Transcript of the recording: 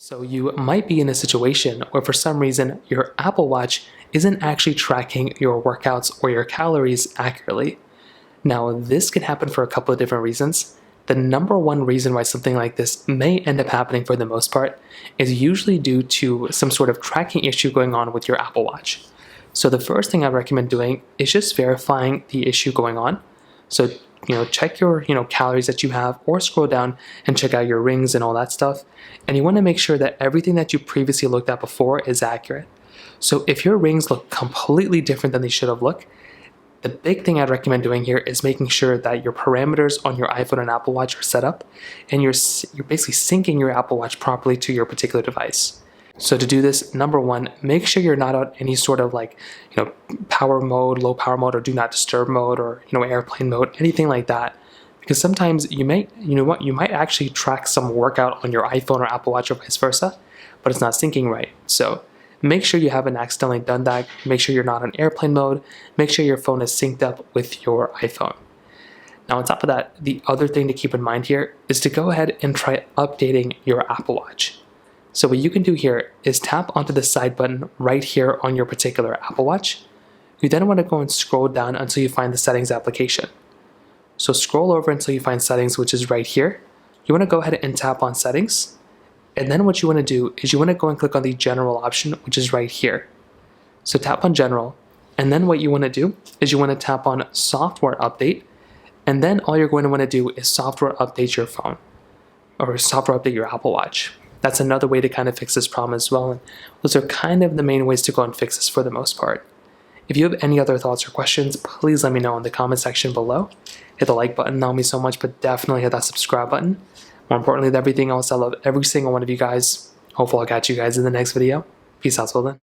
So you might be in a situation where for some reason your Apple Watch isn't actually tracking your workouts or your calories accurately. Now, this can happen for a couple of different reasons. The number one reason why something like this may end up happening for the most part is usually due to some sort of tracking issue going on with your Apple Watch. So the first thing I recommend doing is just verifying the issue going on. So check your calories that you have, or scroll down and check out your rings and all that stuff. And you want to make sure that everything that you previously looked at before is accurate. So if your rings look completely different than they should have looked, the big thing I'd recommend doing here is making sure that your parameters on your iPhone and Apple Watch are set up, and you're basically syncing your Apple Watch properly to your particular device. So to do this, number one, make sure you're not on any sort of power mode, low power mode, or do not disturb mode, or airplane mode, anything like that. Because sometimes you might actually track some workout on your iPhone or Apple Watch or vice versa, but it's not syncing right. So make sure you haven't accidentally done that. Make sure you're not on airplane mode. Make sure your phone is synced up with your iPhone. Now, on top of that, the other thing to keep in mind here is to go ahead and try updating your Apple Watch. So what you can do here is tap onto the side button right here on your particular Apple Watch. You then want to go and scroll down until you find the settings application. So scroll over until you find settings, which is right here. You want to go ahead and tap on settings. And then what you want to do is you want to go and click on the general option, which is right here. So tap on general. And then what you want to do is you want to tap on software update. And then all you're going to want to do is software update your phone, or software update your Apple Watch. That's another way to kind of fix this problem as well. And those are kind of the main ways to go and fix this for the most part. If you have any other thoughts or questions, please let me know in the comment section below. Hit the like button, that will mean so much, but definitely hit that subscribe button. More importantly than everything else, I love every single one of you guys. Hopefully I'll catch you guys in the next video. Peace out till then.